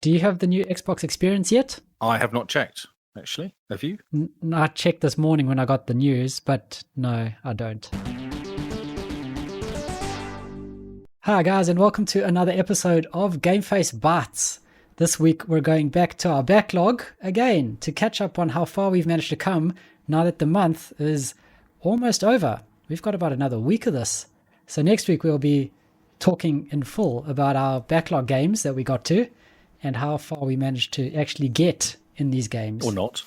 do you have the new Xbox experience yet? I have not checked, actually. Have you? I checked this morning when I got the news, but no, I don't. Hi guys, and welcome to another episode of Gameface Bytes. This week we're going back to our backlog again to catch up on how far we've managed to come now that the month is almost over. We've got about another week of this. So next week we'll be talking in full about our backlog games that we got to and how far we managed to actually get in these games. Or not.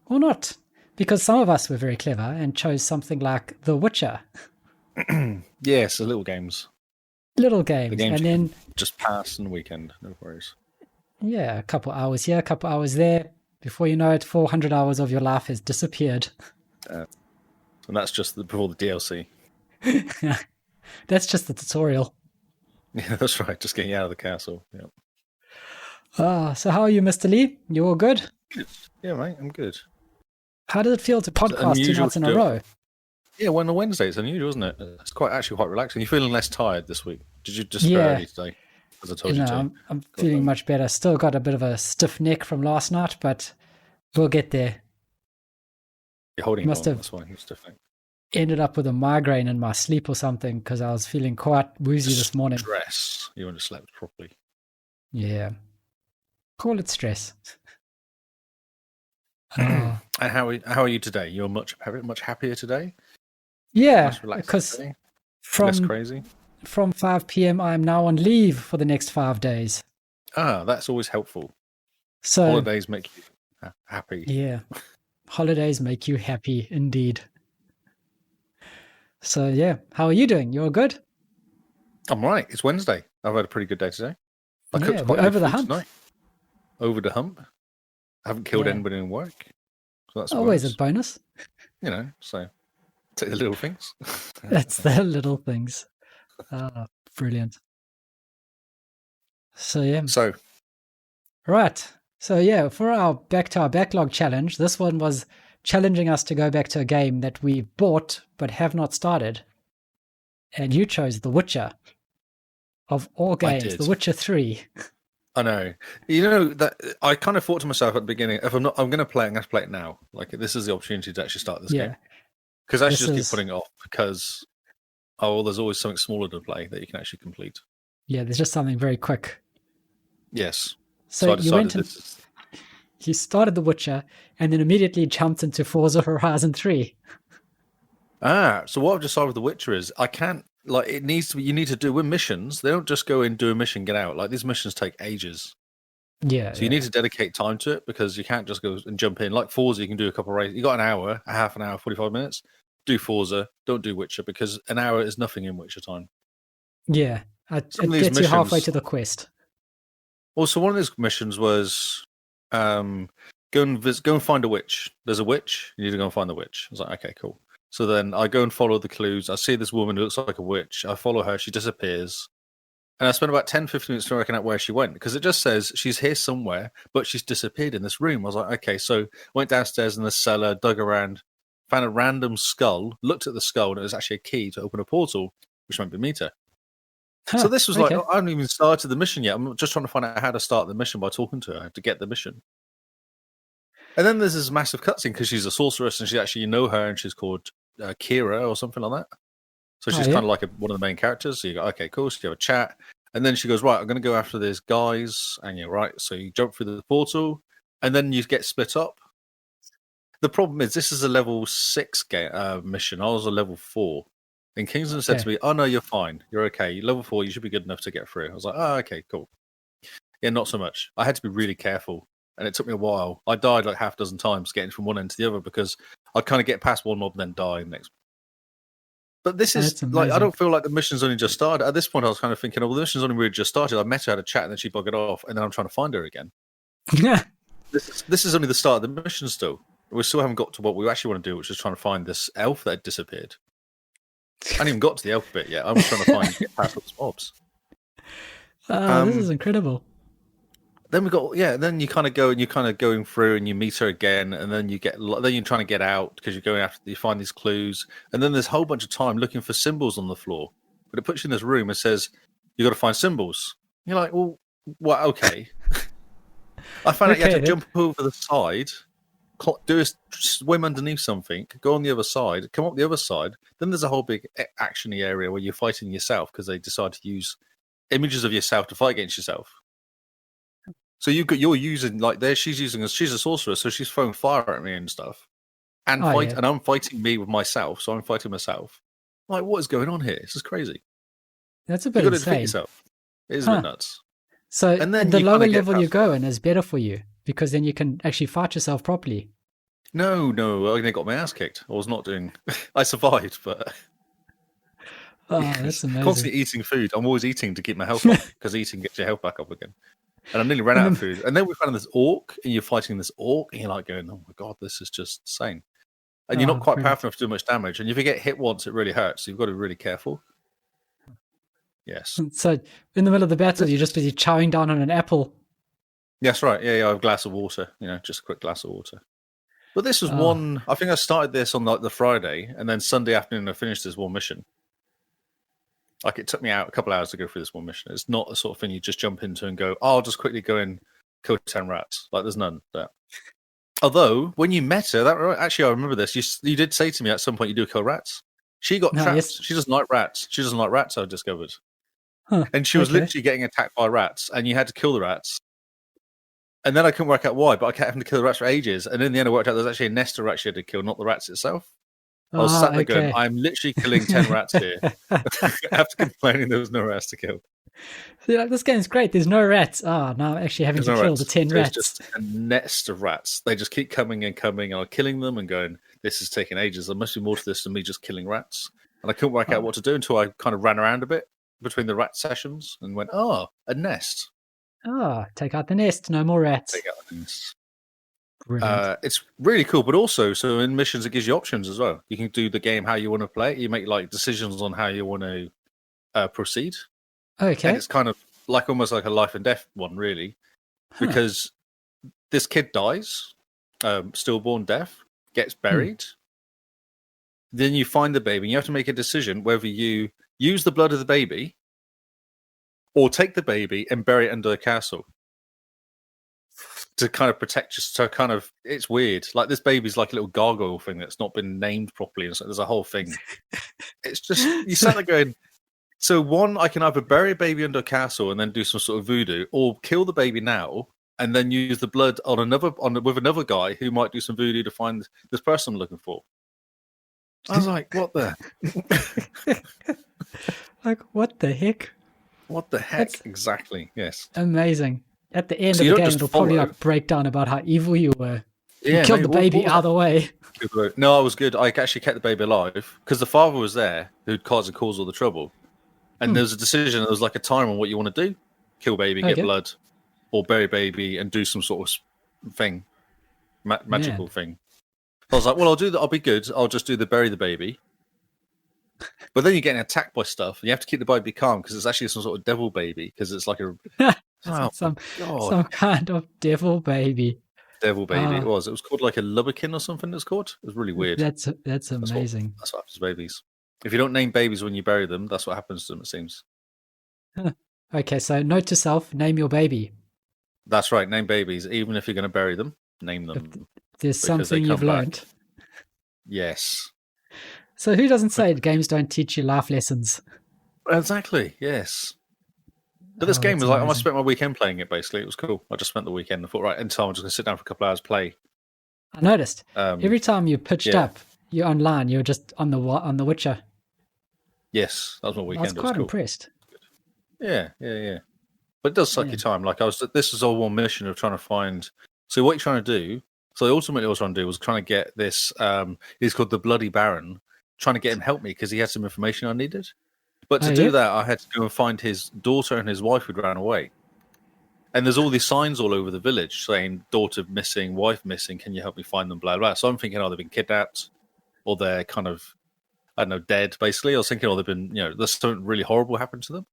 Or not. Because some of us were very clever and chose something like The Witcher. Yes, the little games. Little games. The games and then just pass on the weekend, no worries. Yeah, a couple hours here, a couple hours there. Before you know it, 400 hours of your life has disappeared. And that's just before the DLC. That's just the tutorial. Yeah, that's right. Just getting out of the castle. Yeah. So how are you, Mr. Lee? You all good? Good. Yeah, mate, I'm good. How does it feel to podcast 2 nights in a row? Yeah, well, on a Wednesday, it's unusual, isn't it? It's actually quite relaxing. You're feeling less tired this week. Did you just barely today? As I told you to. I'm feeling much better. Still got a bit of a stiff neck from last night, but we'll get there. You're holding it on, that's why you're stiff neck. Ended up with a migraine in my sleep or something because I was feeling quite woozy this morning. Stress. You haven't slept properly. Yeah. Call it stress. And how are you today? You're much happier today? Yeah, because less crazy. From 5 p.m. I'm now on leave for the next 5 days. That's always helpful. So holidays make you happy. Yeah, holidays make you happy indeed. So yeah, how are you doing? You're good? I'm right. It's Wednesday. I've had a pretty good day today. I cooked quite over the hump. Tonight. Over the hump. I haven't killed anybody in work. So that's always a bonus. So take the little things. That's the little things. Brilliant. So right. So for our back to our backlog challenge, this one was challenging us to go back to a game that we bought but have not started. And you chose The Witcher. Of all games, The Witcher 3. I know. That I kind of thought to myself at the beginning, if I'm going to play it, I'm going to play it now. Like, this is the opportunity to actually start this game. Because I should just keep putting it off because, there's always something smaller to play that you can actually complete. Yeah, there's just something very quick. Yes. So you went and you started The Witcher and then immediately jumped into Forza Horizon 3. So what I've decided with The Witcher is I can't, it needs to be, you need to do with missions. They don't just go in, do a mission, get out. Like, these missions take ages. Yeah. So you need to dedicate time to it because you can't just go and jump in. Like Forza, you can do a couple of races. You got an hour, a half an hour, 45 minutes. Do Forza, don't do Witcher because an hour is nothing in Witcher time. Yeah. It gets you halfway to the quest. Also, one of those missions was go and find a witch. There's a witch. You need to go and find the witch. I was like, okay, cool. So then I go and follow the clues. I see this woman who looks like a witch. I follow her. She disappears. And I spent about 10, 15 minutes working out where she went because it just says she's here somewhere, but she's disappeared in this room. I was like, okay. So I went downstairs in the cellar, dug around, found a random skull, looked at the skull, and it was actually a key to open a portal, which might be meter. So this was like, I haven't even started the mission yet. I'm just trying to find out how to start the mission by talking to her to get the mission. And then there's this massive cutscene because she's a sorceress and she actually, her, and she's called Kira or something like that. So she's kind of like one of the main characters. So you go, okay, cool. So you have a chat. And then she goes, right, I'm going to go after these guys. And you're right. So you jump through the portal and then you get split up. The problem is this is a level 6 mission. I was a level 4. And Kingston said to me, oh, no, you're fine. You're okay. Level 4, you should be good enough to get through. I was like, oh, okay, cool. Yeah, not so much. I had to be really careful. And it took me a while. I died like half a dozen times getting from one end to the other because I'd kind of get past one mob and then die next. But this is like, I don't feel like the mission's only just started. At this point, I was kind of thinking, well, the mission's only really just started. I met her, had a chat, and then she buggered off. And then I'm trying to find her again. Yeah. This is only the start of the mission still. We still haven't got to what we actually want to do, which is trying to find this elf that had disappeared. I haven't even got to the elf bit yet. I'm trying to get past those mobs. This is incredible. Then we got then you kind of go and you're kind of going through and you meet her again, and then you're trying to get out because you're going after you find these clues, and then there's a whole bunch of time looking for symbols on the floor. But it puts you in this room and says you got to find symbols. You're like, well, okay. I found out you had Okay, to jump over the side, swim underneath something, go on the other side, come up the other side. Then there's a whole big actiony area where you're fighting yourself because they decide to use images of yourself to fight against yourself. So you're using like there. She's a sorceress, so she's throwing fire at me and stuff, and and I'm fighting me with myself. So I'm fighting myself. I'm like, what is going on here? This is crazy. That's a bit You've got to insane. defeat yourself. It is a bit nuts. So and then the you lower level you go in is better for you because then you can actually fight yourself properly. No, I got my ass kicked. I was not doing. I survived, but that's amazing. Constantly eating food. I'm always eating to keep my health up because eating gets your health back up again. And I nearly ran out of food. And then we found this orc, and you're fighting this orc, and you're like going, "Oh my god, this is just insane." And you're not quite powerful enough to do much damage. And if you get hit once, it really hurts. So you've got to be really careful. Yes. So in the middle of the battle, you're just busy chowing down on an apple. Yes, right. Yeah, I have a glass of water. Just a quick glass of water. But this was one. I think I started this on like the Friday, and then Sunday afternoon I finished this one mission. Like it took me out a couple hours to go through this one mission. It's not the sort of thing you just jump into and go, "Oh, I'll just quickly go and kill 10 rats." Like there's none there. Although when you met her, actually I remember this. You did say to me at some point you do kill rats. She got trapped. Yes. She doesn't like rats. She doesn't like rats. I discovered, and she was literally getting attacked by rats, and you had to kill the rats. And then I couldn't work out why, but I kept having to kill the rats for ages. And in the end, I worked out there's actually a nest of rats she had to kill, not the rats itself. I was sat there going, I'm literally killing 10 rats here. After complaining there was no rats to kill. So like, this game's great. There's no rats. Now I'm actually having to kill the 10 rats. There's just a nest of rats. They just keep coming and coming. And I'm killing them and going, this is taking ages. There must be more to this than me just killing rats. And I couldn't work out what to do until I kind of ran around a bit between the rat sessions and went, a nest. Take out the nest. No more rats. Take out the nest. It's really cool, but also, so in missions, it gives you options as well. You can do the game how you want to play it. You make like decisions on how you want to proceed. Okay. And it's kind of like almost like a life and death one, really, because this kid dies, stillborn death, gets buried. Then you find the baby, and you have to make a decision whether you use the blood of the baby or take the baby and bury it under the castle to kind of protect you. So kind of, it's weird. Like this baby's like a little gargoyle thing that's not been named properly. And so there's a whole thing. It's just, you start there going, so one, I can either bury a baby under a castle and then do some sort of voodoo, or kill the baby now and then use the blood with another guy who might do some voodoo to find this person I'm looking for. I was like, what the? Like, what the heck? What the heck? That's exactly. Yes. Amazing. At the end of the game, it'll probably like break down about how evil you were. You killed the baby either way. No, I was good. I actually kept the baby alive because the father was there who'd caused all the trouble. And there was a decision. There was like a time on what you want to do: kill baby, get blood, or bury baby and do some sort of thing, magical thing. I was like, well, I'll do that. I'll be good. I'll just do the bury the baby. But then you're getting attacked by stuff, and you have to keep the baby calm because it's actually some sort of devil baby because it's like some kind of devil baby. Devil baby. It was called like a lubberkin or something. It's called. It was really weird. That's amazing. That's what happens to babies. If you don't name babies when you bury them, that's what happens to them. It seems. Okay, so note to self: name your baby. That's right. Name babies, even if you're going to bury them. Name them. If there's something you've learned. Yes. So who doesn't say games don't teach you life lessons? Exactly. Yes. But this game was like, I spent my weekend playing it, basically. It was cool. I just spent the weekend. I thought, right, anytime I'm just going to sit down for a couple hours, play. I noticed. Every time you pitched up, you're online, you're just on the Witcher. Yes, that was my weekend. I was quite impressed. Yeah. But it does suck your time. Like, this was all one mission of trying to find... So what you're trying to do... So ultimately what I was trying to do was trying to get this... he's called the Bloody Baron, trying to get him to help me because he had some information I needed. But to do that, I had to go and find his daughter and his wife who'd ran away. And there's all these signs all over the village saying, daughter missing, wife missing, can you help me find them, blah, blah. So I'm thinking, they've been kidnapped, or they're kind of, I don't know, dead, basically. I was thinking, they've been, there's something really horrible happened to them.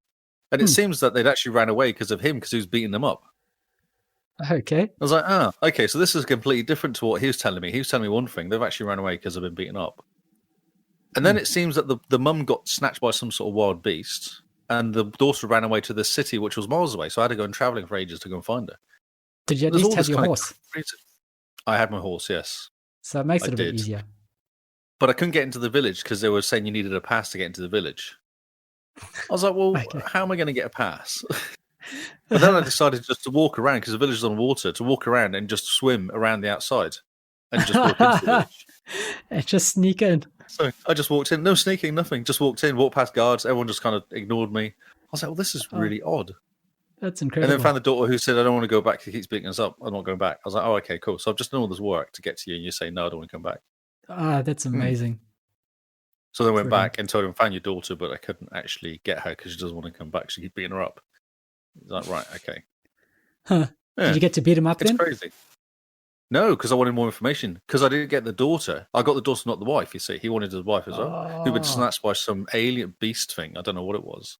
And it seems that they'd actually ran away because of him, because he was beating them up. Okay. I was like, okay, so this is completely different to what he was telling me. He was telling me one thing. They've actually ran away because they've been beaten up. And then it seems that the mum got snatched by some sort of wild beast, and the daughter ran away to the city, which was miles away. So I had to go and traveling for ages to go and find her. Did you at There's least all have this your kind horse? of crazy. I had my horse, yes, So it makes I it a bit did. easier. But I couldn't get into the village because they were saying you needed a pass to get into the village. I was like, well, Okay. how am I going to get a pass? But then I decided just to walk around because the village is on water, to walk around and just swim around the outside and just walk into the village. And just sneak in. So I just walked in, no sneaking, nothing. Just walked in, walked past guards. Everyone just kind of ignored me. I was like, well, this is Oh, really odd. that's And incredible. then found the daughter who said, I don't want to go back. He keeps beating us up. I'm not going back. I was like, oh, okay, cool. So I've just done all this work to get to you, and you say, no, I don't want to come back. That's amazing. So then I went Brilliant. back and told him, found your daughter, but I couldn't actually get her because she doesn't want to come back. She keeps beating her up. He's like, right, okay. Huh. Yeah, Did you get to beat him up it's then? crazy. No, because I wanted more information. Because I didn't get the daughter. I got the daughter, not the wife, you see. He wanted his wife as well. Who'd been Oh, snatched by some alien beast thing. I don't know what it was.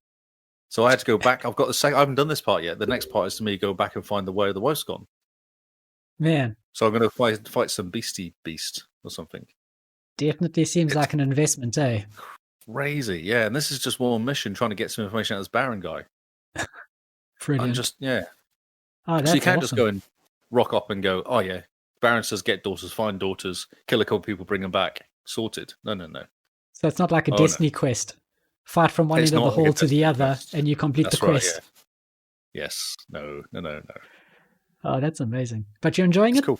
So I had to go back. I've got the second. I haven't done this part yet. The next part is to me go back and find the way the wife's gone. man. So I'm going to fight some beast or something. Definitely seems like an investment, eh? Crazy, yeah. And this is just one mission trying to get some information out of this Baron guy. Brilliant. I'm just, yeah. Oh, that's So you can't awesome. just go and rock up and go, oh yeah, Baron says get daughters, find daughters, kill a couple people, bring them back, sorted. No. So it's not like a Oh, Destiny quest. Fight from one It's end of the not like a hall to the Destiny other, quest. and you complete That's the right, quest. yeah. Yes, no. Oh, that's amazing. But you're enjoying It's it? cool.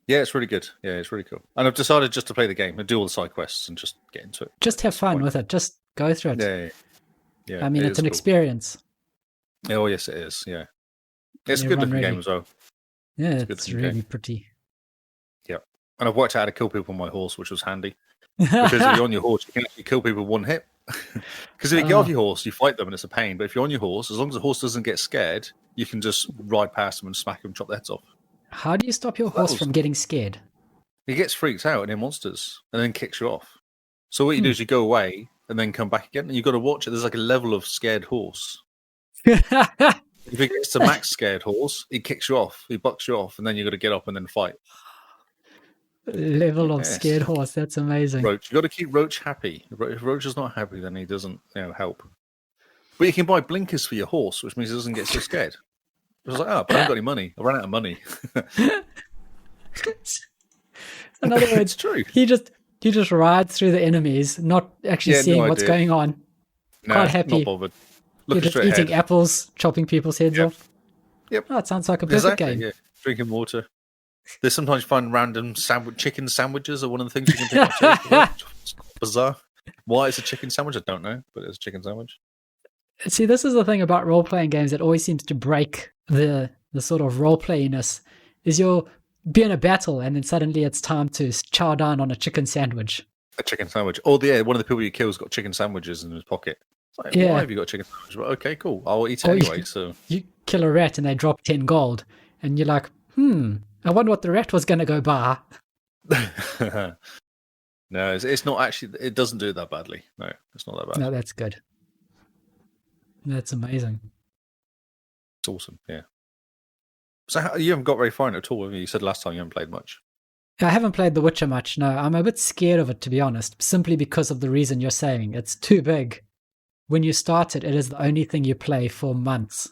Yeah, it's really good. Yeah, it's really cool. And I've decided just to play the game and do all the side quests and just get into it. Just have fun with it. Just go through it. Yeah. I mean, it it's is an cool. experience. Oh, yes, it is. Yeah. It's a Yeah, good run looking ready. game as well. Yeah, It's a good it's looking really game. pretty. Yeah. And I've worked out how to kill people on my horse, which was handy. Because if you're on your horse, you can actually kill people with one hit. Because if you get off your horse, you fight them and it's a pain. But if you're on your horse, as long as the horse doesn't get scared, you can just ride past them and smack them, chop their heads off. How do you stop your horse from getting scared? He gets freaked out and then monsters and then kicks you off. So what you do is you go away and then come back again, and you've got to watch it. There's like a level of scared horse. If he gets to max scared horse, he kicks you off, he bucks you off, and then you've got to get up and then fight. Level of Yes. scared horse. That's amazing. Roach, you've got to keep Roach happy. If Roach is not happy, then he doesn't help. But you can buy blinkers for your horse, which means he doesn't get so scared. I was like, oh, but I haven't got any money. I ran out of money. In other words, It's true. he just rides through the enemies, not actually seeing what's going on. No, Quite happy. not bothered. You're Looking just straight eating ahead. apples, chopping people's heads off. Yep. Oh, it sounds like a perfect game. Yeah. Drinking water. They sometimes find random chicken sandwiches are one of the things you can pick up. It's bizarre. Why it's a chicken sandwich, I don't know, but it's a chicken sandwich. See, this is the thing about role-playing games that always seems to break the sort of role-playiness, is you'll be in a battle and then suddenly it's time to chow down on a chicken sandwich. A chicken sandwich. Or one of the people you kill has got chicken sandwiches in his pocket. It's like, Yeah. why have you got a chicken sandwich? Well, okay, cool. I'll eat it Or anyway. So You kill a rat and they drop 10 gold, and you're like, I wonder what the rat was going to go buy. no, it's not actually. It doesn't do it that badly. No, it's not that bad. No, that's good. That's amazing. It's awesome. Yeah. So you haven't got very far in it at all, have you? You said last time you haven't played much. I haven't played The Witcher much, no. I'm a bit scared of it, to be honest, simply because of the reason you're saying. It's too big. When you start it, it is the only thing you play for months.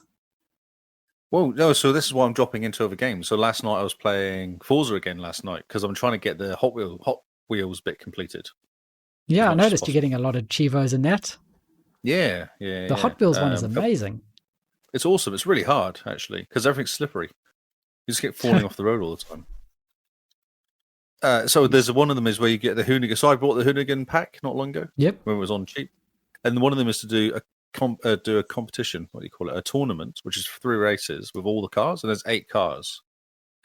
Well, no, so this is why I'm dropping into other games. So last night I was playing Forza again last night because I'm trying to get the Hot Wheels bit completed. Yeah, I much as noticed you're getting a lot of Chivos in that. Yeah. The Hot Wheels one is amazing. It's awesome. It's really hard, actually, because everything's slippery. You just get falling off the road all the time. So there's one of them is where you get the Hoonigan. So I bought the Hoonigan pack not long ago. Yep. When it was on cheap. And one of them is to do a competition, what do you call it? A tournament, which is 3 races with all the cars. And there's 8 cars.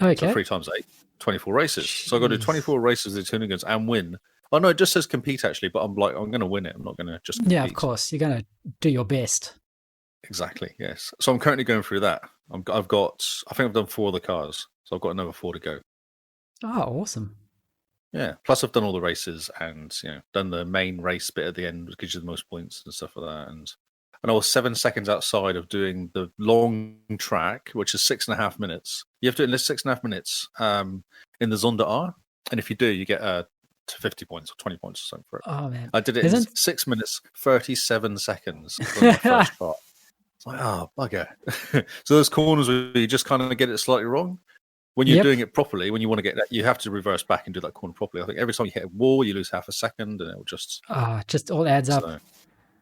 Okay. So 3 times 8, 24 races. So I've got to do 24 races with the Hoonigans and win. Oh, no, it just says compete, actually. But I'm going to win it. I'm not going to just compete. Yeah, of course. You're going to do your best. Exactly, yes. So I'm currently going through that. I think I've done 4 of the cars. So I've got another 4 to go. Oh, awesome. Yeah. Plus, I've done all the races and done the main race bit at the end, which gives you the most points and stuff like that. And I was 7 seconds outside of doing the long track, which is 6.5 minutes. You have to enlist 6.5 minutes in the Zonda R, and if you do, you get 50 points or 20 points or something for it. Oh man, I did it in 6 minutes 37 seconds for my first part. It's like, oh, bugger. So those corners where you just kind of get it slightly wrong. When you're Yep. doing it properly, when you want to get that, you have to reverse back and do that corner properly. I think every time you hit a wall, you lose half a second, and it will just. Just all adds up. So,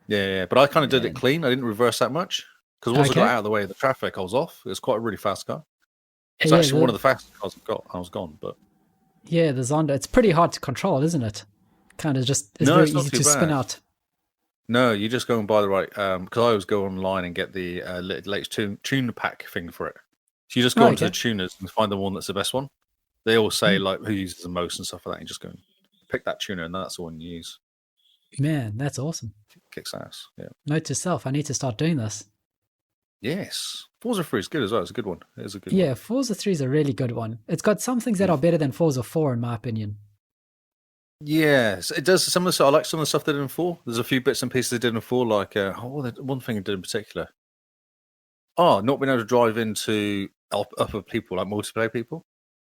yeah. But I kind of did it Man. clean. I didn't reverse that much because once I got Okay. out of the way of the traffic, I was off. It was quite a really fast car. It's Yeah, actually one of the fastest cars I've got. I was gone, but the Zonda. It's pretty hard to control, isn't it? Kind of just it's no, very it's not easy too to spin bad. out. No, you just go and buy the right. Because I always go online and get the latest tune pack thing for it. So you just go onto the tuners and find the one that's the best one. They all say like who uses the most and stuff like that. You just go and pick that tuner, and that's the one you use. Man, that's awesome. Kicks ass. Yeah. Note to self: I need to start doing this. Yes, Forza 3 is good as well. It's a good one. It is a good one. Yeah, Forza 3 is a really good one. It's got some things that are better than Forza 4, in my opinion. Yes, it does. Some of the I like some of the stuff they did in 4. There's a few bits and pieces they did in 4, like one thing they did in particular. Not being able to drive into upper people, like multiplayer people.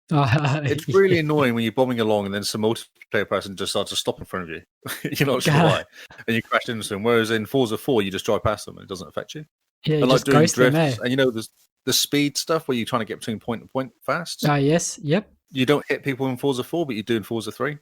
It's really annoying when you're bombing along and then some multiplayer person just starts to stop in front of you. You're not sure why, and you crash into them. Whereas in Forza 4, you just drive past them and it doesn't affect you. Yeah, you like just doing ghost them, drifts, and there's the speed stuff where you're trying to get between point and point fast. Yes, yep. You don't hit people in Forza 4, but you do in Forza 3.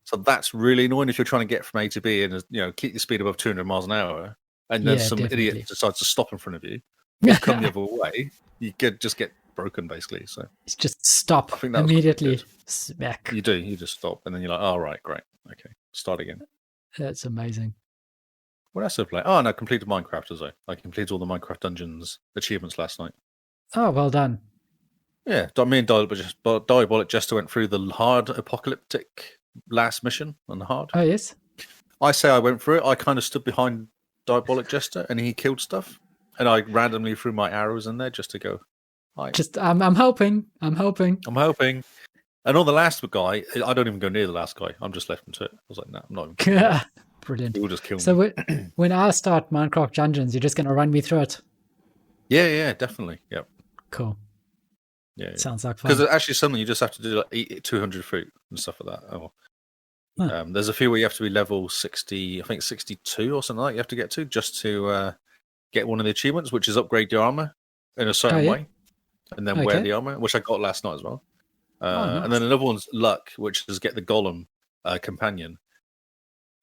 So that's really annoying if you're trying to get from A to B and keep your speed above 200 miles an hour, and then some idiot decides to stop in front of you or come the other way. You just get broken basically. So it's just stop. I think that immediately. Smack. You do. You just stop, and then you're like, "Oh right, great, okay, start again." That's amazing. What else did I play? Oh, no, I completed Minecraft as well. I completed all the Minecraft dungeons achievements last night. Oh, well done. Yeah, me and Diabolic just went through the hard apocalyptic last mission on the hard. Oh, yes? I say I went through it. I kind of stood behind Diabolic Jester and he killed stuff. And I randomly threw my arrows in there just to go. I'm helping. I'm helping. And on the last guy, I don't even go near the last guy. I'm just left into it. I was like, no, I'm not even. Brilliant. He will just kill me. So when I start Minecraft Dungeons, you're just going to run me through it? Yeah, definitely. Yep. Cool. Yeah. Sounds like fun. Because it's actually something you just have to do, like eat 200 fruit and stuff like that. There's a few where you have to be level 60, I think 62 or something like that you have to get to just to get one of the achievements, which is upgrade your armor in a certain way and then wear the armor, which I got last night as well. Nice. And then another one's luck, which is get the golem companion.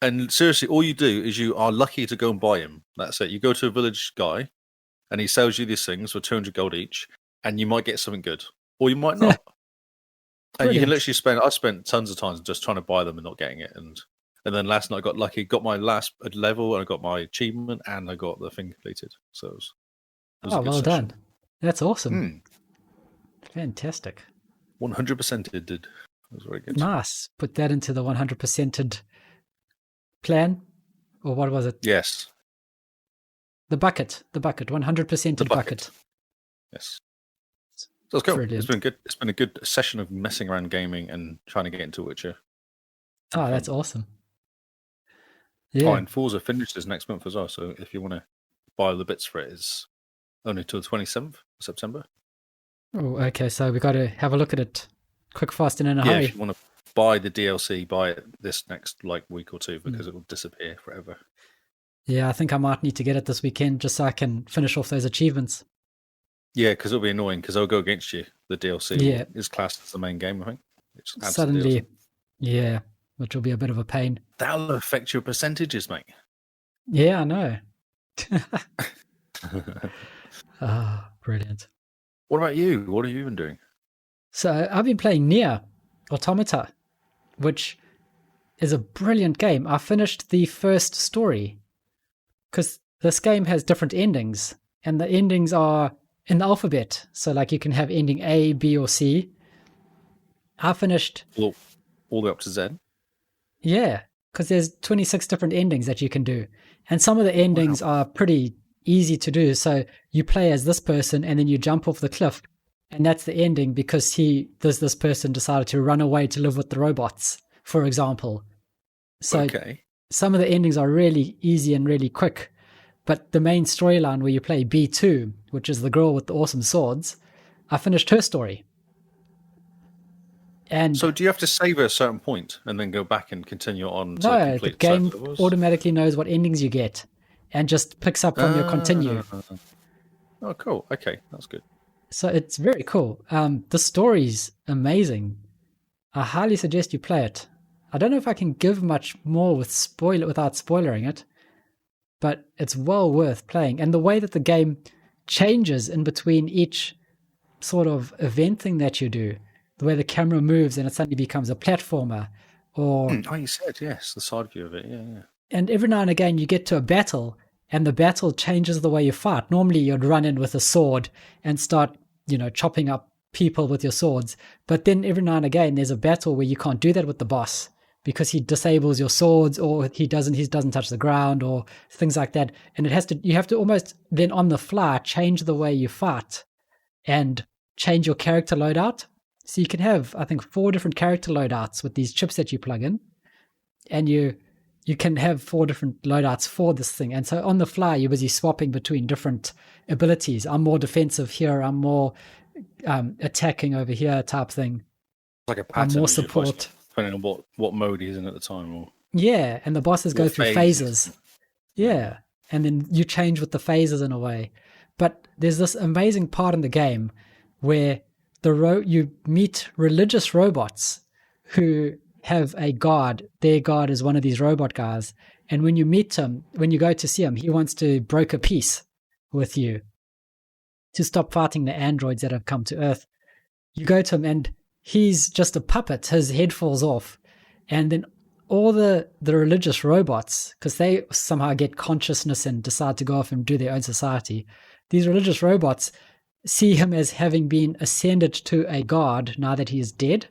And seriously, all you do is you are lucky to go and buy him. That's it. You go to a village guy and he sells you these things for 200 gold each, and you might get something good, or you might not. And you can literally I spent tons of time just trying to buy them and not getting it. And then last night I got lucky, got my last level, and I got my achievement, and I got the thing completed. So it was well done. That's awesome. Fantastic. 100% it did. It was very good. Nice. Put that into the 100%ed plan, or what was it? Yes. The bucket, 100%ed bucket. Yes. So it's cool. Brilliant. It's been good. It's been a good session of messing around gaming and trying to get into Witcher. Oh, that's awesome. Yeah. Oh, and Forza finishes next month as well. So if you want to buy the bits for it, it's only till the 27th of September. Oh, okay. So we got to have a look at it quick, fast, and in a hurry. If you want to buy the DLC, buy it this next week or two because it will disappear forever. Yeah, I think I might need to get it this weekend just so I can finish off those achievements. Yeah, because it'll be annoying because they'll go against you. The DLC is classed as the main game, I think. Suddenly, which will be a bit of a pain. That'll affect your percentages, mate. Yeah, I know. Brilliant. What about you? What have you been doing? So I've been playing Neir Automata, which is a brilliant game. I finished the first story because this game has different endings, and the endings are in the alphabet. So like you can have ending A, B, or C. I finished all the way up to Z. Yeah, because there's 26 different endings that you can do, and some of the endings are pretty easy to do. So you play as this person, and then you jump off the cliff, and that's the ending because this person decided to run away to live with the robots, for example. So some of the endings are really easy and really quick, but the main storyline where you play B2, which is the girl with the awesome swords, I finished her story. And so do you have to save at a certain point and then go back and continue on? No, the game automatically knows what endings you get. and just picks up from your continue. Oh, cool. Okay, that's good. So it's very cool. The story's amazing. I highly suggest you play it. I don't know if I can give much more without spoiling it, but it's well worth playing. And the way that the game changes in between each sort of event thing that you do, the way the camera moves and it suddenly becomes a platformer, or Oh, you said yes, the side view of it. Yeah. and every now and again you get to a battle and the battle changes the way you fight. Normally you'd run in with a sword and start, chopping up people with your swords. But then every now and again there's a battle where you can't do that with the boss because he disables your swords, or he doesn't touch the ground, or things like that. And you have to almost then on the fly change the way you fight and change your character loadout. So you can have, I think, 4 different character loadouts with these chips that you plug in, and you can have 4 different loadouts for this thing. And so on the fly, you're busy swapping between different abilities. I'm more defensive here. I'm more attacking over here type thing. Like a pattern. I'm more support. Depending on what mode he's in at the time. Or yeah, and the bosses go through phases. Yeah, and then you change with the phases in a way. But there's this amazing part in the game where you meet religious robots who have a god. Their god is one of these robot guys. And when you meet him, when you go to see him, he wants to broker peace with you to stop fighting the androids that have come to Earth. You go to him and he's just a puppet. His head falls off. And then all the religious robots, because they somehow get consciousness and decide to go off and do their own society, these religious robots see him as having been ascended to a god now that he is dead.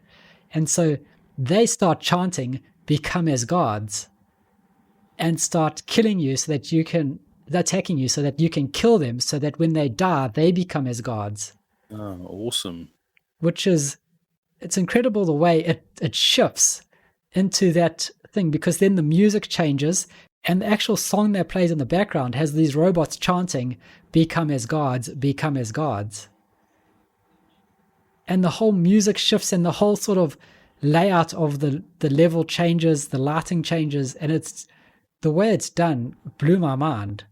And so they start chanting, "Become as gods," and start killing you so that attacking you so that you can kill them, so that when they die, they become as gods. Oh, awesome. It's incredible the way it shifts into that thing, because then the music changes and the actual song that plays in the background has these robots chanting, "Become as gods, become as gods." And the whole music shifts and the whole sort of layout of the level changes, the lighting changes, and it's the way it's done blew my mind.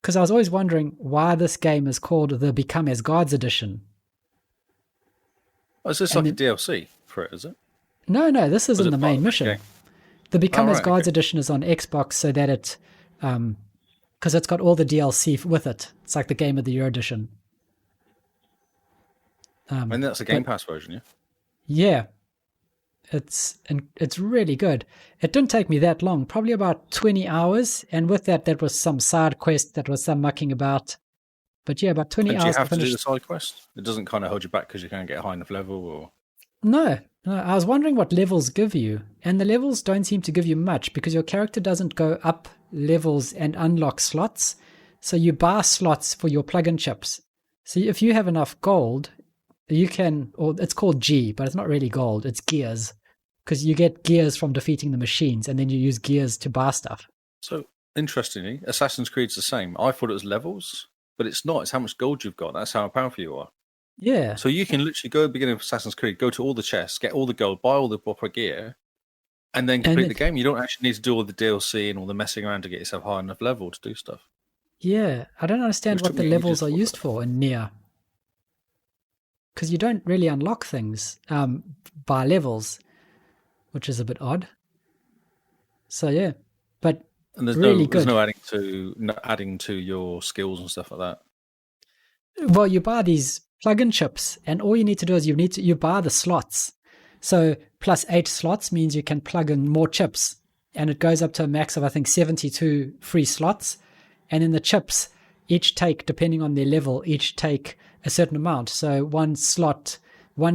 Because I was always wondering why this game is called the Become as Gods edition. Oh, is this like a DLC for it, is it? No, this is in the main mission. Okay. The Become as Gods edition is on Xbox so that it, because it's got all the DLC with it. It's like the Game of the Year edition. And that's a Game Pass version, yeah? Yeah. It's really good. It didn't take me that long, probably about 20 hours. And with that was some side quest, that was some mucking about. But yeah, about 20 hours. Do you have to do the side quest? It doesn't kind of hold you back because you can't get a high enough level? Or No, I was wondering what levels give you. And the levels don't seem to give you much because your character doesn't go up levels and unlock slots. So you buy slots for your plug-in chips. So if you have enough gold, you can, or it's called G, but it's not really gold, it's gears. Because you get gears from defeating the machines, and then you use gears to buy stuff. So, interestingly, Assassin's Creed's the same. I thought it was levels, but it's not. It's how much gold you've got. That's how powerful you are. Yeah. So you can literally go at the beginning of Assassin's Creed, go to all the chests, get all the gold, buy all the proper gear, and then complete the game. You don't actually need to do all the DLC and all the messing around to get yourself high enough level to do stuff. Yeah, I don't understand what the levels are used for in Neir. Because you don't really unlock things by levels, which is a bit odd. So yeah, but and there's really good. There's no adding to your skills and stuff like that. Well, you buy these plug-in chips, and all you need to do is you buy the slots. So plus 8 slots means you can plug in more chips, and it goes up to a max of I think 72 free slots. And in the chips, each take, depending on their level, each take a certain amount. So one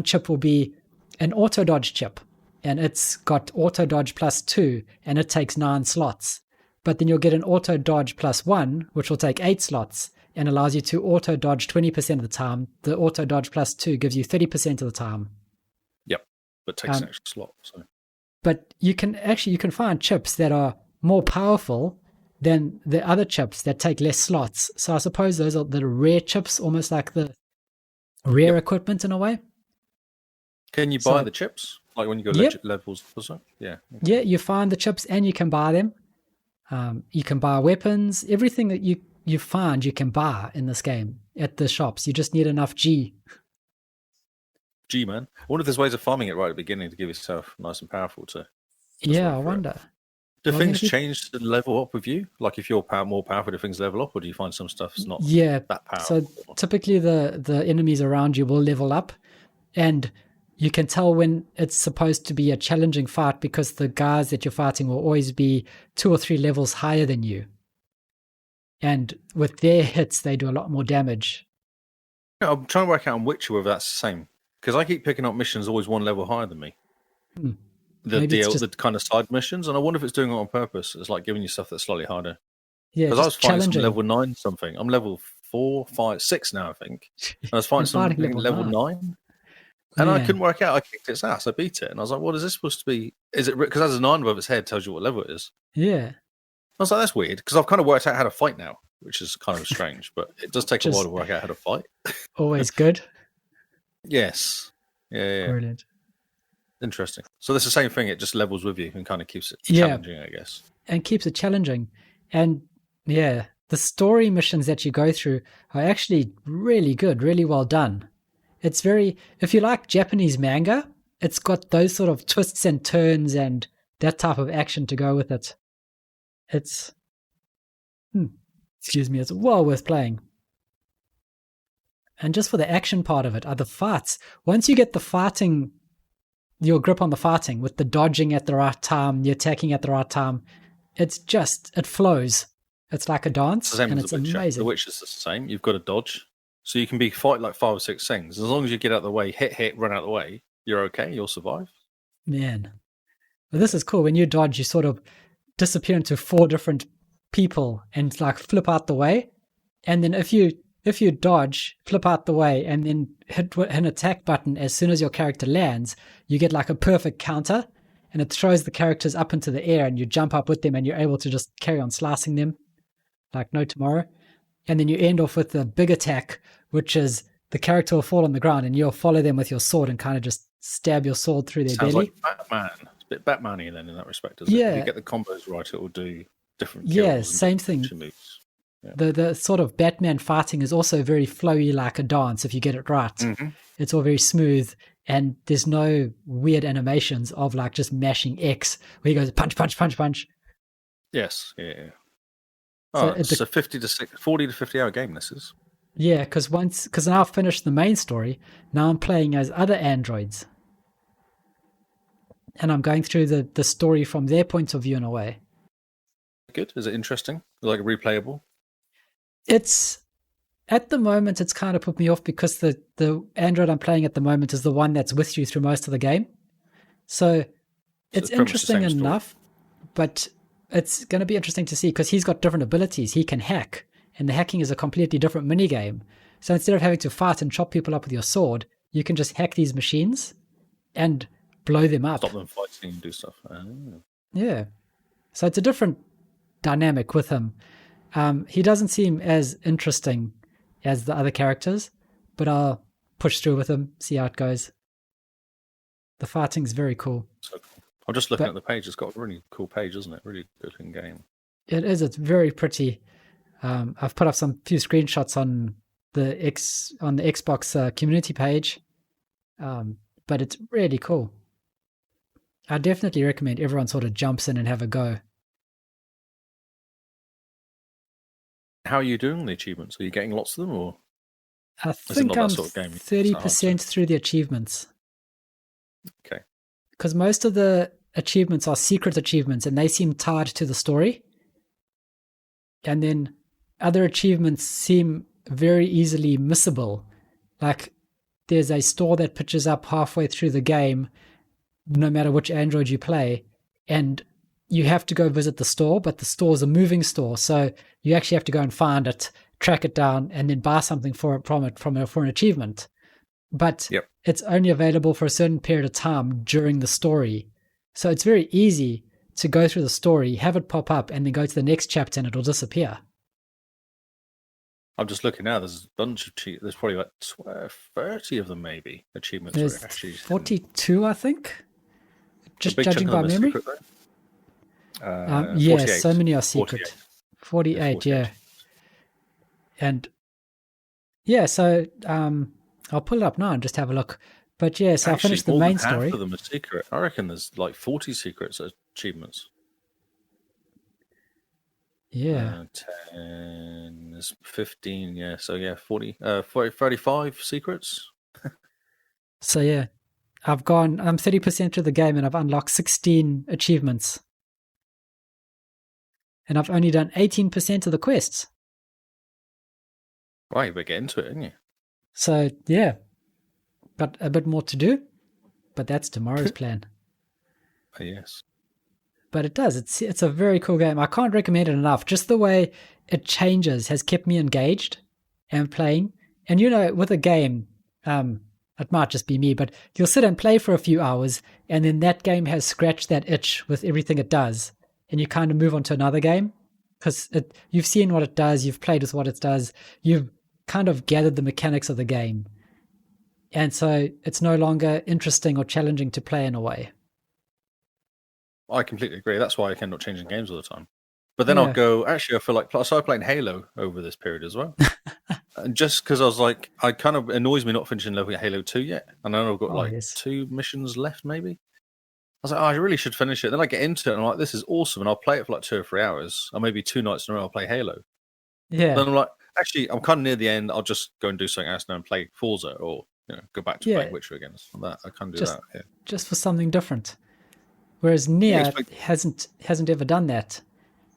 chip will be an auto dodge chip, and it's got auto dodge plus 2, and it takes 9 slots. But then you'll get an auto dodge plus 1, which will take 8 slots and allows you to auto dodge 20% of the time. The auto dodge plus 2 gives you 30% of the time. Yep, but takes an extra slot. So. But you can find chips that are more powerful than the other chips that take less slots. So I suppose those are the rare chips, almost like the rare equipment in a way. Can you buy the chips? Like when you go levels or something? Yeah. Yeah, you find the chips and you can buy them. You can buy weapons. Everything that you find you can buy in this game at the shops. You just need enough G. Gee, man. I wonder if there's ways of farming it right at the beginning to give yourself nice and powerful to Yeah, I wonder. Do Well, things change to level up with you? Like if you're more powerful, do things level up, or do you find some stuff's not that powerful? So typically the enemies around you will level up, and you can tell when it's supposed to be a challenging fight because the guys that you're fighting will always be 2 or 3 levels higher than you. And with their hits, they do a lot more damage. Yeah, I'm trying to work out on Witcher whether that's the same. Because I keep picking up missions always 1 level higher than me. The kind of side missions, and I wonder if it's doing it on purpose. It's like giving you stuff that's slightly harder. Yeah, because I was fighting some level 9 something. I'm level 4, 5, 6 now, I think. And I was fighting something level 9. And I couldn't work out. I kicked its ass. I beat it. And I was like, what is this supposed to be? Is it because it has a 9 above its head, tells you what level it is? Yeah. I was like, that's weird. Because I've kind of worked out how to fight now, which is kind of strange. But it does take a while to work out how to fight. Always good. Yes. Yeah. Brilliant. Interesting. So that's the same thing. It just levels with you and kind of keeps it challenging, I guess. And keeps it challenging. And yeah, the story missions that you go through are actually really good, really well done. It's very, if you like Japanese manga, it's got those sort of twists and turns and that type of action to go with it. It's, it's well worth playing. And just for the action part of it are the fights. Once you get the fighting, your grip on the fighting with the dodging at the right time, the attacking at the right time, it flows. It's like a dance, and it's amazing. The Witcher's the same. You've got to dodge. So you can be fight like 5 or 6 things. As long as you get out of the way, hit, run out of the way, you're okay. You'll survive. Man. Well, this is cool. When you dodge, you sort of disappear into 4 different people and like flip out the way. And then if you dodge, flip out the way, and then hit an attack button as soon as your character lands, you get like a perfect counter, and it throws the characters up into the air, and you jump up with them, and you're able to just carry on slicing them like no tomorrow. And then you end off with the big attack, which is the character will fall on the ground, and you'll follow them with your sword and kind of just stab your sword through their belly. Sounds like Batman. It's a bit Batman-y then in that respect, doesn't it? If you get the combos right, it will do different kills. Yeah, same thing. Yeah. The sort of Batman fighting is also very flowy like a dance if you get it right. Mm-hmm. It's all very smooth, and there's no weird animations of like just mashing X where he goes punch, punch, punch, punch. Yes, yeah. Oh, it's a 40 to 50 hour game, this is. Yeah, because now I've finished the main story, now I'm playing as other androids. And I'm going through the story from their point of view in a way. Good. Is it interesting? Like replayable? It's at the moment it's kind of put me off because the android I'm playing at the moment is the one that's with you through most of the game. So it's interesting enough, but it's going to be interesting to see because he's got different abilities. He can hack, and the hacking is a completely different minigame. So instead of having to fight and chop people up with your sword, you can just hack these machines and blow them up. Stop them fighting and do stuff. Yeah. So it's a different dynamic with him. He doesn't seem as interesting as the other characters, but I'll push through with him, see how it goes. The fighting's very cool. So cool. I'm just looking at the page. It's got a really cool page, isn't it? Really good looking game. It is. It's very pretty. I've put up some few screenshots on the Xbox community page, but it's really cool. I definitely recommend everyone sort of jumps in and have a go. How are you doing the achievements? Are you getting lots of them, or I think I'm 30% through the achievements. Okay. Because most of the achievements are secret achievements, and they seem tied to the story. And then other achievements seem very easily missable. Like there's a store that pitches up halfway through the game, no matter which android you play, and you have to go visit the store, but the store's a moving store, so you actually have to go and find it, track it down, and then buy something for an achievement. But it's only available for a certain period of time during the story. So it's very easy to go through the story, have it pop up, and then go to the next chapter and it'll disappear. I'm just looking now. There's a bunch of there's probably about 30 of them, maybe, achievements. There's actually 42, I think. Just judging by memory. Yeah, 48. so many are 48. secret. 48, 48. yeah. And yeah, so I'll pull it up now and just have a look. But yeah, so I Actually, finished the more than main half story. of them are secret. I reckon there's like 40 secrets achievements. Yeah. 10 is 15, yeah. So yeah, 40, 35 secrets. So yeah, I'm 30% of the game and I've unlocked 16 achievements. And I've only done 18% of the quests. Right, but get into it, didn't you? So yeah, got a bit more to do, but that's tomorrow's plan. Yes. But it does. It's a very cool game. I can't recommend it enough. Just the way it changes has kept me engaged and playing. And with a game, it might just be me, but you'll sit and play for a few hours, and then that game has scratched that itch with everything it does, and you kind of move on to another game because you've seen what it does, you've played with what it does, you've kind of gathered the mechanics of the game, and so it's no longer interesting or challenging to play in a way. I completely agree. That's why I end up changing games all the time. But then Yeah. I'll go, actually, I feel like, I started playing Halo over this period as well. And just because I was like, I kind of annoys me not finishing leveling at Halo 2 yet. And I know I've got Yes. 2 missions left, maybe. I was like, I really should finish it. Then I get into it and I'm like, this is awesome. And I'll play it for 2 or 3 hours, or maybe 2 nights in a row, I'll play Halo. Yeah. Then I'm like, actually, I'm kind of near the end. I'll just go and do something else now and play Forza, or go back to playing Witcher again. That I can do that. Yeah. Just for something different. Whereas Neir hasn't ever done that,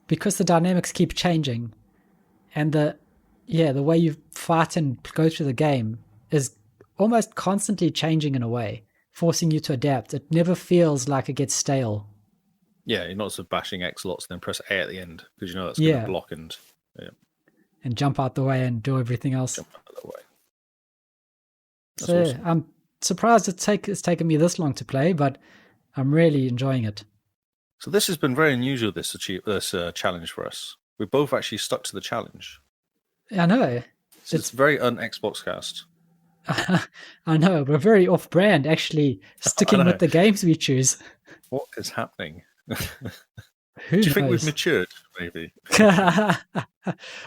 because the dynamics keep changing, and the way you fight and go through the game is almost constantly changing in a way, forcing you to adapt. It never feels like it gets stale. Yeah, you're not sort of bashing X lots and then press A at the end because that's going to block and jump out the way and do everything else. Jump out of the way. That's awesome. I'm surprised it's taken me this long to play, but I'm really enjoying it. So this has been very unusual, this challenge for us. We both actually stuck to the challenge. I know. It's very un-Xboxcast. I know. We're very off-brand, actually, sticking with the games we choose. What is happening? Who Do you knows? think we've matured, maybe?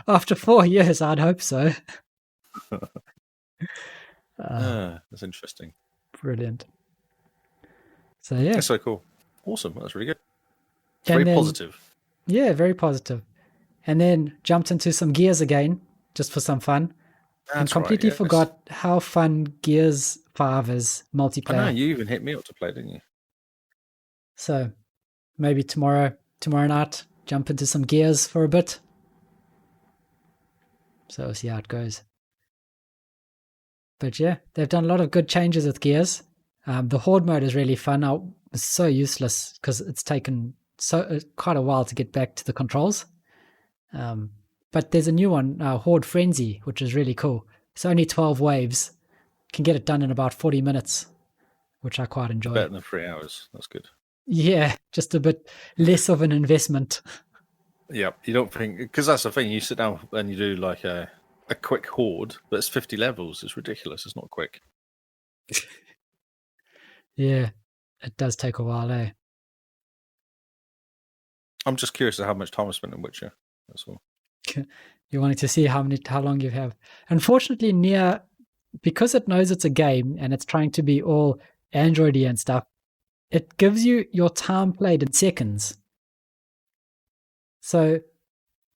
After 4 years, I'd hope so. That's interesting. Brilliant. So yeah, that's so cool. Awesome. That's really good. It's very positive. Yeah, very positive. And then jumped into some Gears again, just for some fun. And completely forgot how fun Gears 5 is multiplayer. I know, you even hit me up to play, didn't you? So maybe tomorrow night, jump into some Gears for a bit. So we'll see how it goes. But yeah, they've done a lot of good changes with Gears. The Horde mode is really fun. It's so useless because it's taken quite a while to get back to the controls. But there's a new one, Horde Frenzy, which is really cool. It's only 12 waves. Can get it done in about 40 minutes, which I quite enjoy. Better than 3 hours. That's good. Yeah, just a bit less of an investment. Yeah, you don't think... Because that's the thing. You sit down and you do like a quick Horde, but it's 50 levels. It's ridiculous. It's not quick. Yeah, it does take a while, eh? I'm just curious how much time I spent in Witcher. That's all. You're wanting to see how long you have. Unfortunately, Neir, because it knows it's a game and it's trying to be all Android-y and stuff, it gives you your time played in seconds. So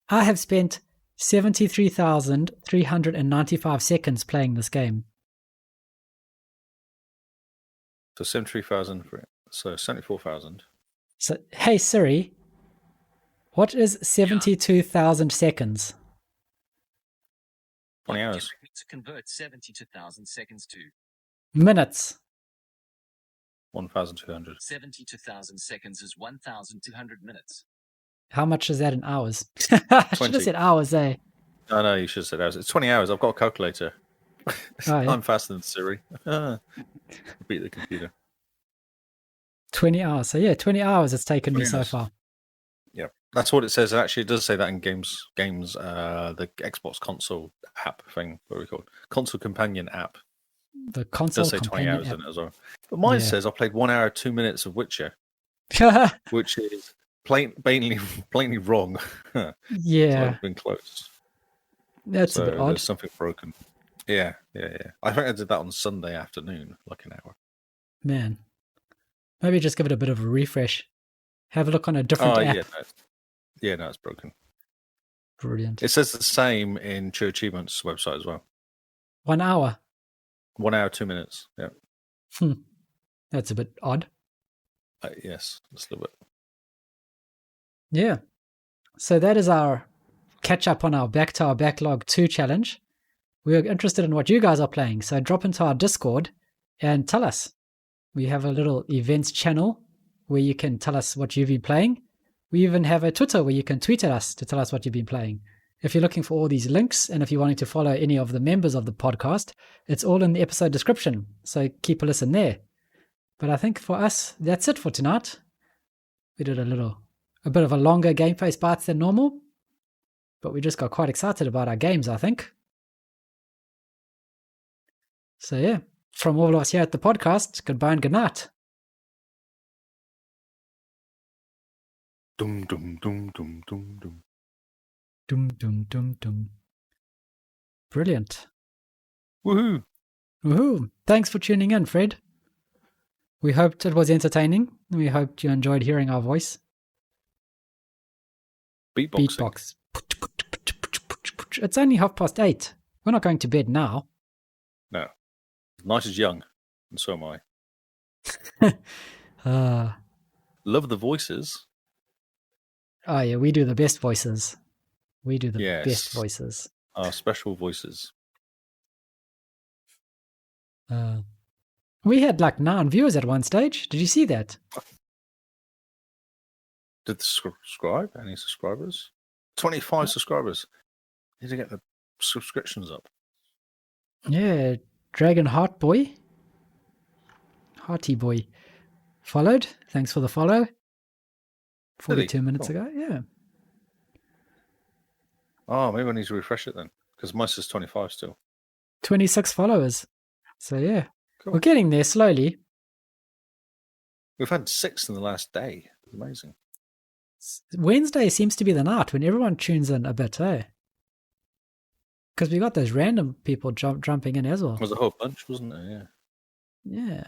I have spent 73,395 seconds playing this game. So 73,000 for it. So 74,000. So, hey Siri, what is 72,000 seconds? 20 hours. To convert 72,000 seconds to minutes. 1,200. 72,000 seconds is 1,200 minutes. How much is that in hours? I should have said hours, eh? No, you should have said hours. It's 20 hours. I've got a calculator. Oh, yeah. I'm faster than Siri. Beat the computer. 20 hours. So yeah, 20 hours it's taken me so far. Yeah, that's what it says. Actually, it does say that in games. The Xbox console app thing. What are we called? Console companion app. The console it does say 20 hours app. in it as well. But mine says I played 1 hour 2 minutes of Witcher, which is plainly wrong. So Yeah, I've been close. that's a So bit odd. there's something broken. Yeah. I think I did that on Sunday afternoon, like an hour. Man, maybe just give it a bit of a refresh. Have a look on a different Oh, app. no, it's broken. Brilliant. It says the same in True Achievements website as well. 1 hour. 1 hour, 2 minutes. Yeah. That's a bit odd. Yes, just a little bit. Yeah. So that is our catch up on our Back to Our Backlog 2 challenge. We're interested in what you guys are playing. So drop into our Discord and tell us. We have a little events channel where you can tell us what you've been playing. We even have a Twitter where you can tweet at us to tell us what you've been playing. If you're looking for all these links and if you're wanting to follow any of the members of the podcast, it's all in the episode description. So keep a listen there. But I think for us, that's it for tonight. We did a bit of a longer Game Face Bytes than normal, but we just got quite excited about our games, I think. So yeah, from all of us here at the podcast, goodbye and good night. Dum dum dum dum dum dum. Dum dum dum dum. Brilliant. Woohoo! Woohoo! Thanks for tuning in, Fred. We hoped it was entertaining. We hoped you enjoyed hearing our voice. Beatboxing. Beatbox. It's only 8:30. We're not going to bed now. No. Night is young, and so am I. Love the voices. Oh yeah, we do the best voices. We do the Yes. best voices. Our special voices. We had like 9 viewers at one stage. Did you see that? Did the subscribe? Any subscribers? 25 subscribers. Need to get the subscriptions up. Yeah, Dragon Heart Boy. Hearty Boy. Followed. Thanks for the follow. 42 minutes Cool. ago. Yeah. Oh, maybe I need to refresh it then, because mine says 25 still. 26 followers. So yeah, Cool. we're getting there slowly. We've had 6 in the last day. Amazing. Wednesday seems to be the night when everyone tunes in a bit, eh? Because we got those random people jumping in as well. It was a whole bunch, wasn't there? Yeah. Yeah.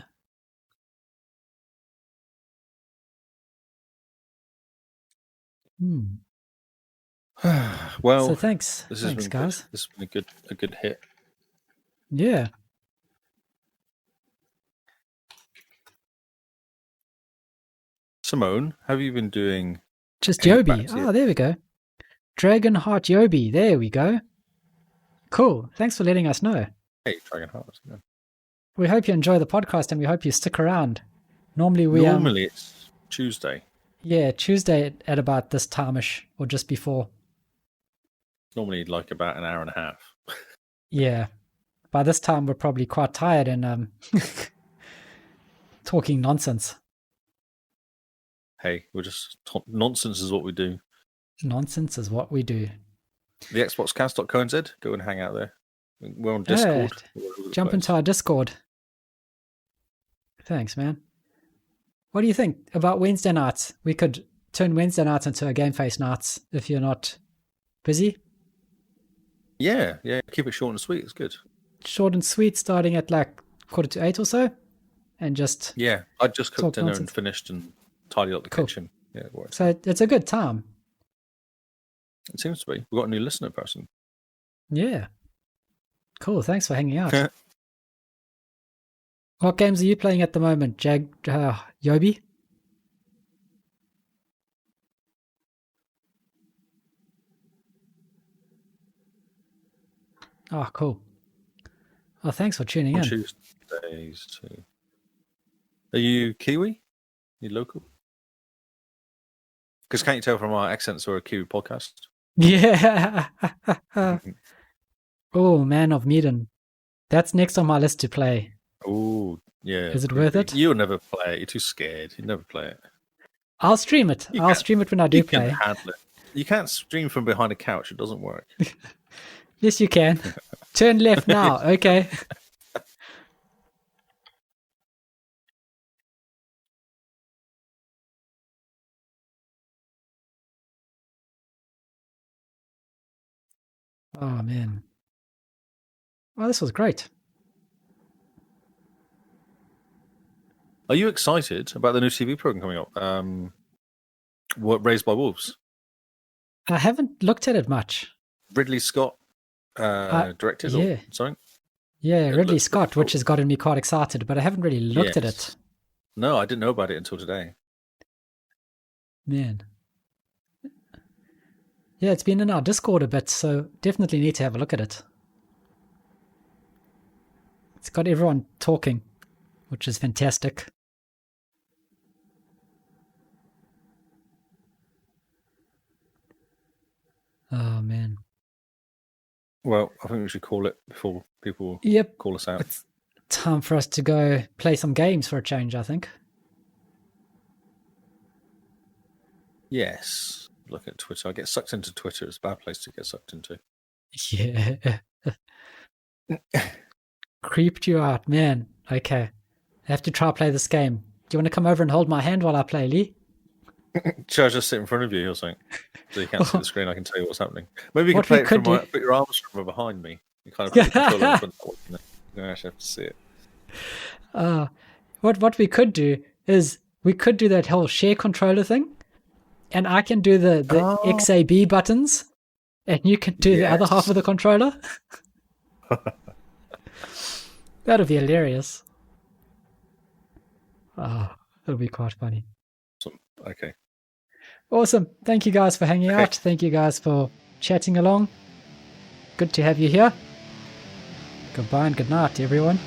Well, so thanks. This has Thanks, been guys. Good. This has been a good hit. Yeah. Simone, have you been doing? Just any Yobi. practice Oh, yet? there we go. Dragon Heart Yobi. There we go. Cool. Thanks for letting us know. Hey, Dragon Heart. Yeah. We hope you enjoy the podcast and we hope you stick around. Normally it's Tuesday. Yeah, Tuesday at about this time-ish or just before. Normally like about an hour and a half. Yeah. By this time we're probably quite tired and talking nonsense. Hey, we're just nonsense is what we do. Nonsense is what we do. The Xboxcast.co.nz, go and hang out there. We're on Discord. Jump into our Discord. Thanks, man. What do you think about Wednesday nights? We could turn Wednesday nights into a Game Face nights if you're not busy. Yeah. Keep it short and sweet. It's good. Short and sweet, starting at like 7:45 or so, and just Yeah, I just cooked dinner nonsense. and finished and tidied up the Cool. kitchen. Yeah, it works. So it's a good time. It seems to be. We've got a new listener person. Yeah. Cool. Thanks for hanging out. What games are you playing at the moment, Yobi? Oh, cool. Oh, thanks for tuning in. Tuesdays too. Are you Kiwi? You local? Because can't you tell from our accents we're a Kiwi podcast? Yeah. Oh, Man of Medan. That's next on my list to play. Oh, yeah. Is it worth it? You'll never play it. You're too scared. You never play it. I'll stream it. I'll stream it when I do You play. can handle it. You can't stream from behind a couch. It doesn't work. Yes, you can. Turn left now. Okay. Oh, man. Oh, this was great. Are you excited about the new TV program coming up? What Raised by Wolves? I haven't looked at it much. Ridley Scott directed or yeah. something? Yeah, It Ridley looks Scott, pretty which cool. has gotten me quite excited, but I haven't really looked at it. Yes. No, I didn't know about it until today. Man. Yeah, it's been in our Discord a bit, so definitely need to have a look at it. It's got everyone talking, which is fantastic. Oh, man. Well, I think we should call it before people Yep. call us out. It's time for us to go play some games for a change, I think. Yes. Look at Twitter. I get sucked into Twitter. It's a bad place to get sucked into. Yeah. Creeped you out, man. Okay. I have to try play this game. Do you want to come over and hold my hand while I play, Lee? Should I just sit in front of you or something? So you can't see the screen, I can tell you what's happening. Maybe you What can we play it could from do- put your arms from behind me. You kind of put the controller in front of you. You don't actually have to see it. What we could do is we could do that whole share controller thing, and I can do the XAB buttons, and you can do the other half of the controller. That'll be hilarious. Oh, it'll be quite funny. Awesome. Okay. Awesome. Thank you guys for hanging out. Thank you guys for chatting along. Good to have you here. Goodbye and good night, everyone.